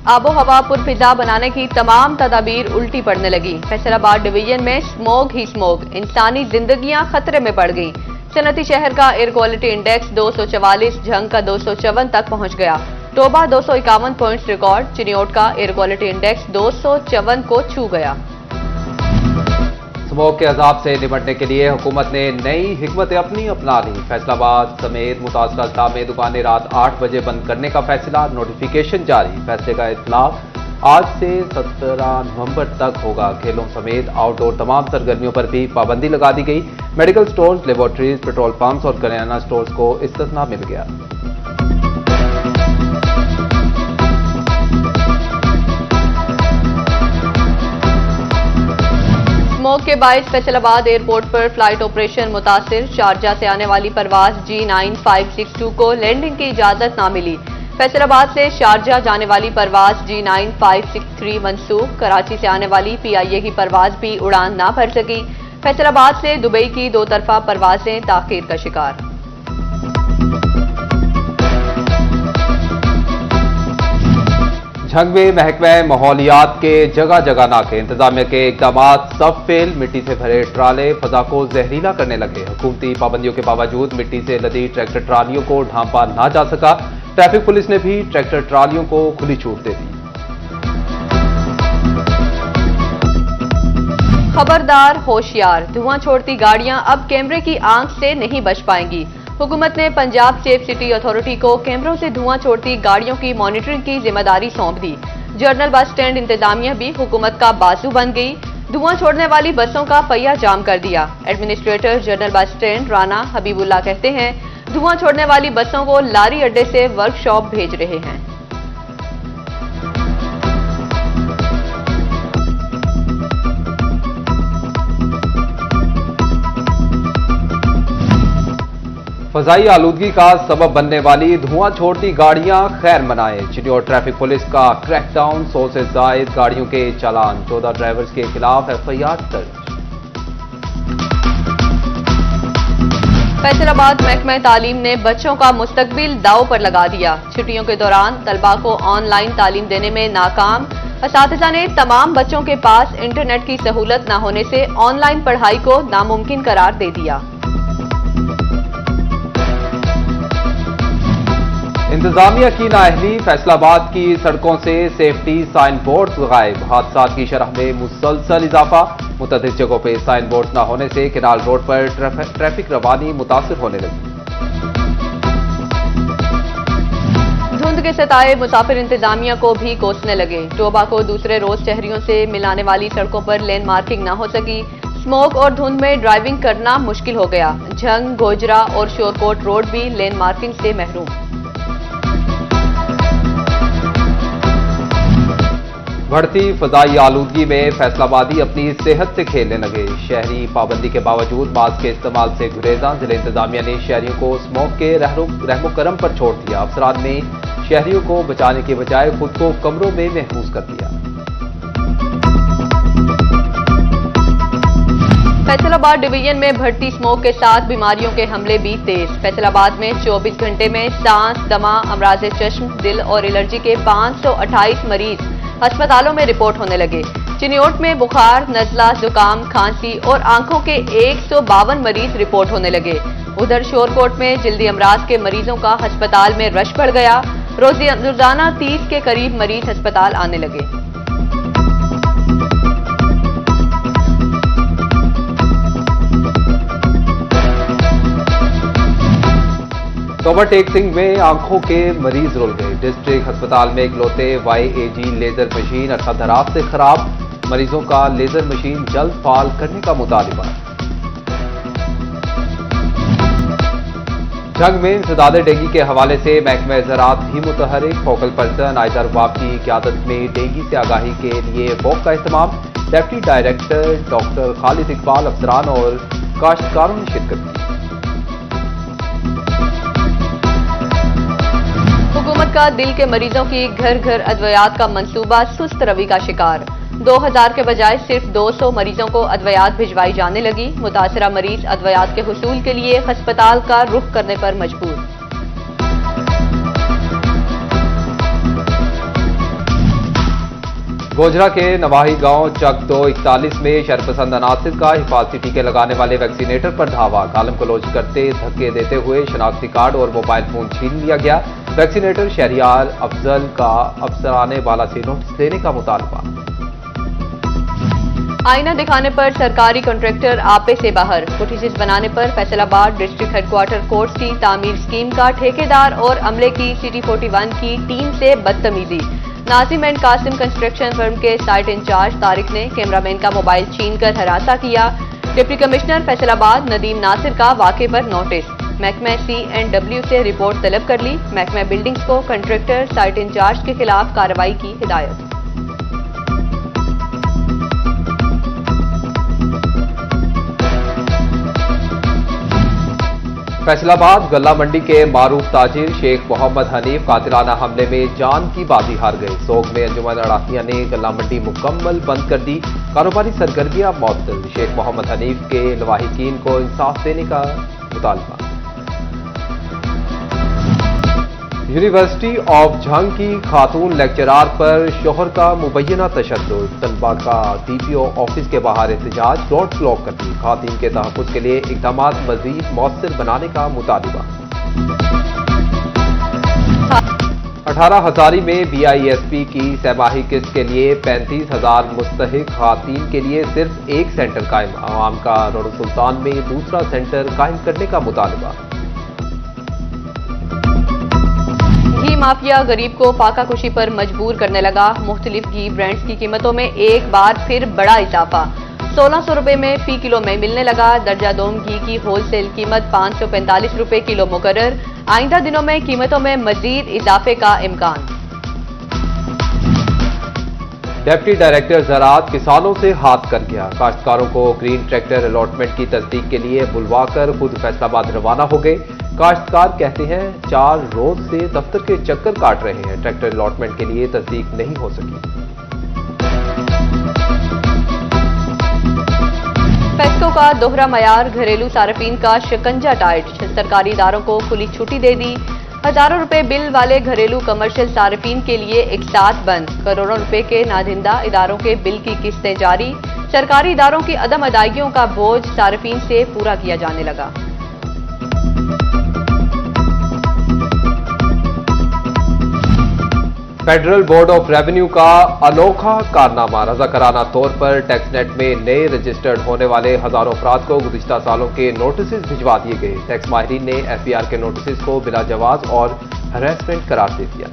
आबो हवा पुरफिजा बनाने की तमाम तदाबीर उल्टी पड़ने लगी। फैसलाबाद डिवीजन में स्मोक ही स्मोक, इंसानी जिंदगियां खतरे में पड़ गईं। सनती शहर का एयर क्वालिटी इंडेक्स 244, झंग का 254 तक पहुंच गया। टोबा 251 पॉइंट्स रिकॉर्ड, चिनियोट का एयर क्वालिटी इंडेक्स 254 को छू गया। स्मोक के अजाब से निपटने के लिए हुकूमत ने नई हिकमत अपनी अपना ली। फैसलाबाद समेत मुतासरा अजला में दुकानें रात 8 बजे बंद करने का फैसला, नोटिफिकेशन जारी। फैसले का इत्तलाफ आज से 17 नवंबर तक होगा। खेलों समेत आउटडोर तमाम सरगर्मियों पर भी पाबंदी लगा दी गई। Medical stores, laboratories, petrol pumps और करियाना स्टोर्स को इस्तिस्ना मिल गया। स्मोक के बायस फैसलाबाद एयरपोर्ट पर फ्लाइट ऑपरेशन मुतासिर। शारजा से आने वाली परवाज G9562 को लैंडिंग की इजाजत ना मिली। फैसलाबाद से शारजा जाने वाली परवाज G9563 मंसूख। कराची से आने वाली PIA की परवाज भी उड़ान ना भर सकी। फैसलाबाद से दुबई की दो तरफा परवाजें ताखीर का शिकार। झंग में महकमा माहौलियात के जगह जगह नाके, इंतजामिया के इकदाम सब फेल। मिट्टी से भरे ट्राले फजा को जहरीला करने लगे। हुकूमती पाबंदियों के बावजूद मिट्टी से लदी ट्रैक्टर ट्रालियों को ढांपा ना जा सका। ट्रैफिक पुलिस ने भी ट्रैक्टर ट्रालियों को खुली छूट दे दी। खबरदार, होशियार, धुआं छोड़ती गाड़ियां अब कैमरे की आंख से नहीं बच पाएंगी। हुकूमत ने पंजाब सेफ सिटी अथॉरिटी को कैमरों से धुआं छोड़ती गाड़ियों की मॉनिटरिंग की जिम्मेदारी सौंप दी। जनरल बस स्टैंड इंतजामिया भी हुकूमत का बाजू बन गई। धुआं छोड़ने वाली बसों का पहिया जाम कर दिया। Administrator general bus stand Rana Habibullah कहते हैं, धुआं छोड़ने वाली बसों को लारी अड्डे से वर्कशॉप भेज रहे हैं। फजाई आलूदगी का सबब बनने वाली धुआं छोड़ती गाड़ियां खैर मनाए। चिनियोट ट्रैफिक पुलिस का क्रैकडाउन, 100 से जायद गाड़ियों के चालान, 14 ड्राइवर्स के खिलाफ FIR दर्ज। फैसलाबाद महकमा तालीम ने बच्चों का मुस्तकबिल दांव पर लगा दिया। छुट्टियों के दौरान तलबा को ऑनलाइन तालीम देने में नाकाम। असातिज़ा ने तमाम बच्चों के पास इंटरनेट की सहूलत न होने से ऑनलाइन पढ़ाई को नामुमकिन करार दे दिया। इंतजामिया की नाअहली, फैसलाबाद की सड़कों से सेफ्टी साइन बोर्ड गायब। हादसात की शरह में मुसलसल इजाफा। मुतअद्दिद जगहों पर साइन बोर्ड न होने से केनाल रोड पर ट्रैफिक रवानी मुतासिर होने लगी। धुंध के सताए मुसाफिर इंतजामिया को भी कोसने लगे। टोबा को दूसरे रोज शहरियों से मिलाने वाली सड़कों पर लेन मार्किंग न हो सकी। स्मोक और धुंध में ड्राइविंग करना मुश्किल हो गया। झंग, गोजरा और शोरकोट रोड भी लेन मार्किंग से महरूम। बढ़ती फजाई आलूदगी में फैसलाबादी अपनी सेहत से खेलने लगे। शहरी पाबंदी के बावजूद मास्क के इस्तेमाल से गुरेजा। जिला इंतजामिया ने शहरियों को स्मोक के रहमो करम पर छोड़ दिया। अफसरान ने शहरियों को बचाने के बजाय खुद को कमरों में महफूज कर दिया। फैसलाबाद डिवीजन में बढ़ती स्मोक के साथ बीमारियों के हमले भी तेज। फैसलाबाद में 24 घंटे में सांस, दमा, अमराज चश्म, दिल और एलर्जी के 528 मरीज अस्पतालों में रिपोर्ट होने लगे। चिनियोट में बुखार, नजला, जुकाम, खांसी और आंखों के 152 मरीज रिपोर्ट होने लगे। उधर शोरकोट में जल्दी अमराज के मरीजों का अस्पताल में रश बढ़ गया। रोजाना 30 के करीब मरीज अस्पताल आने लगे। टोबा टेक सिंह में आंखों के मरीज रुल गए। डिस्ट्रिक्ट अस्पताल में इकलौते YAG लेजर मशीन अर्थात से खराब। मरीजों का लेजर मशीन जल्द फाल करने का मुतालिबा। जंग में इंसदाद डेंगू के हवाले से महकमा ज़राअत भी मुतहरिक। फोकल पर्सन आयदा रुबाब की क़यादत में डेंगू से आगाही के लिए वॉक का एहतमाम। Deputy director doctor Khalid Iqbal, अफसरान और काश्तकारों ने शिरकत की। हुकूमत का दिल के मरीजों की घर घर अद्वियात का मंसूबा सुस्त रवि का शिकार। 2000 के बजाय सिर्फ 200 मरीजों को अद्वियात भिजवाई जाने लगी। मुतासरा मरीज अद्वियात के हुसूल के लिए अस्पताल का रुख करने पर मजबूर। गोजरा के नवाही गांव चक 241 में शरपसंद अनासिर का हिफाजती टीके लगाने वाले वैक्सीनेटर पर धावा, गालम गलौज करते धक्के देते हुए शनाख्ती कार्ड और मोबाइल फोन छीन लिया गया। वैक्सीनेटर शहरियार अफजल का अफसराने वाला से नोटिस देने का मुतालबा। आईना दिखाने पर सरकारी कॉन्ट्रैक्टर आपे से बाहर, फुटेजेस बनाने पर फैसलाबाद डिस्ट्रिक्ट हेडक्वार्टर कोर्ट की तामीर स्कीम का ठेकेदार और अमले की सिटी 41 की टीम से बदतमीजी। Nazim and Qasim construction firm के साइट इंचार्ज तारिक ने कैमरामैन का मोबाइल छीनकर हरासा किया। डिप्टी कमिश्नर फैसलाबाद नदीम नासिर का वाक़े पर नोटिस, महकमा C&W से रिपोर्ट तलब कर ली। महकमा बिल्डिंग्स को कॉन्ट्रैक्टर साइट इंचार्ज के खिलाफ कार्रवाई की हिदायत। फैसलाबाद गल्ला मंडी के मारूफ ताजिर शेख मोहम्मद हनीफ कातिलाना हमले में जान की बाजी हार गए। सोग में अंजुमन अड़ाकिया ने गल्ला मंडी मुकम्मल बंद कर दी, कारोबारी सरगर्मियां मअतल। शेख मोहम्मद हनीफ के लवाहिकीन को इंसाफ देने का मुतालबा। यूनिवर्सिटी ऑफ झंग की खातून लेक्चरार पर शोहर का मुबैना तशद्दुद, तलबा का DPO ऑफिस के बाहर एहतजाज, रोड ब्लॉक कर दी। खातून के तहफ़्फ़ुज़ के लिए इक़दामात मज़ीद मौसर बनाने का मुतालबा। 18 हज़ारी में BISP की सहमाही किस्त के लिए 35,000 मुस्तहिक खातून के लिए सिर्फ एक सेंटर कायम। आवाम का रोड सुल्तान में दूसरा सेंटर कायम करने का मुतालबा। घी माफिया गरीब को फाका कुशी पर मजबूर करने लगा। मुख्तलिफ घी ब्रांड्स की कीमतों में एक बार फिर बड़ा इजाफा, 1600 रुपए में फी किलो में मिलने लगा। दर्जा दोम घी की होलसेल कीमत 545 रुपए किलो मुकर्रर। आइंदा दिनों में कीमतों में मजीद इजाफे का इम्कान। डिप्टी डायरेक्टर ज़राअत किसानों से हाथ कर गया। काश्तकारों को ग्रीन ट्रैक्टर अलॉटमेंट की तस्दीक के लिए बुलवाकर खुद फैसलाबाद रवाना हो गए। काश्तकार कहते हैं 4 रोज से दफ्तर के चक्कर काट रहे हैं, ट्रैक्टर अलॉटमेंट के लिए तस्दीक नहीं हो सकी। पेस्को का दोहरा मयार, घरेलू सार्फिन का शिकंजा टाइट। सरकारी इदारों को खुली छुट्टी दे दी। हजारों रुपए बिल वाले घरेलू कमर्शियल सार्फिन के लिए एक साथ बंद। करोड़ों रुपए के नादिंदा इदारों के बिल की किस्तें जारी। सरकारी इदारों की अदम अदायगियों का बोझ सार्फिन से पूरा किया जाने लगा। फेडरल बोर्ड ऑफ रेवेन्यू का अनोखा कारनामा, रज़ाकाराना तौर पर टैक्स नेट में नए रजिस्टर्ड होने वाले हजारों अफराद को गुज़िश्ता सालों के नोटिस भिजवा दिए गए। टैक्स माहिरीन ने FBR के नोटिस को बिला जवाज और हरासमेंट करार दे दिया।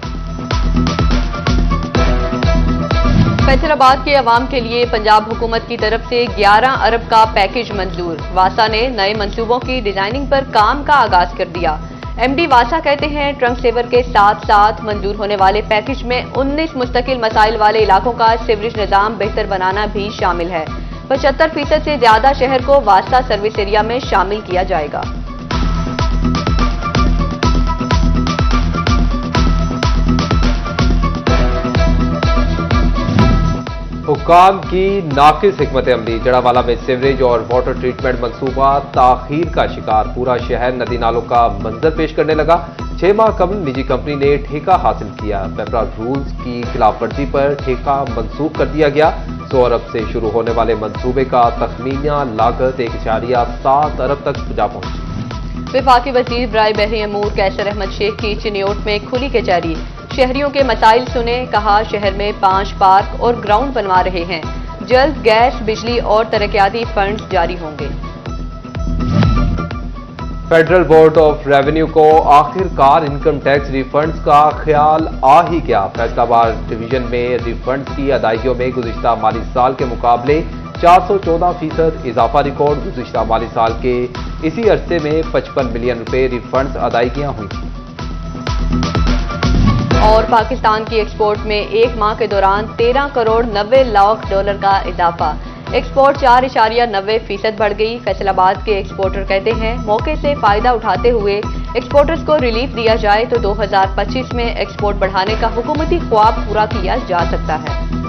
फैसलाबाद के अवाम के लिए पंजाब हुकूमत की तरफ से 11 अरब का पैकेज मंजूर। वासा ने नए मंसूबों की डिजाइनिंग पर काम का आगाज कर दिया। MD वासा कहते हैं ट्रंक सेवर के साथ साथ मंजूर होने वाले पैकेज में 19 मुस्तकिल मसाइल वाले इलाकों का सीवरेज निजाम बेहतर बनाना भी शामिल है। 75% से ज्यादा शहर को वासा सर्विस एरिया में शामिल किया जाएगा। हुक्काम की नाकिस हिकमत अमली, जड़ावाला में सीवरेज और वाटर ट्रीटमेंट मंसूबा ताखीर का शिकार। पूरा शहर नदी नालों का मंजर पेश करने लगा। 6 माह कबल निजी कंपनी ने ठेका हासिल किया। पेपरा रूल्स की खिलाफ वर्जी पर ठेका मंसूख कर दिया गया। 100 अरब से शुरू होने वाले मंसूबे का तखमीना लागत 1.7 अरब तक जा पहुंची। वफाकी वजीर बराए बहरी अमूर कैसर अहमद शेख की चिन्योट में खुली कचहरी। शहरियों के मसाइल सुने, कहा शहर में 5 पार्क और ग्राउंड बनवा रहे हैं। जल्द गैस, बिजली और तरक्याती फंड्स जारी होंगे। फेडरल बोर्ड ऑफ रेवेन्यू को आखिरकार इनकम टैक्स रिफंड्स का ख्याल आ ही गया। फैसलाबाद डिवीजन में रिफंड्स की अदायगियों में गुज़िश्ता माली साल के मुकाबले 414% इजाफा रिकॉर्ड। गुज़िश्ता माली साल के इसी अरसे में 55 मिलियन रुपए रिफंड्स अदायगियां हुई थी। और पाकिस्तान की एक्सपोर्ट में एक माह के दौरान 13 करोड़ 90 लाख डॉलर का इजाफा। एक्सपोर्ट 4.90% बढ़ गई। फैसलाबाद के एक्सपोर्टर कहते हैं मौके से फायदा उठाते हुए एक्सपोर्टर्स को रिलीफ दिया जाए तो 2025 में एक्सपोर्ट बढ़ाने का हुकूमती ख्वाब पूरा किया जा सकता है।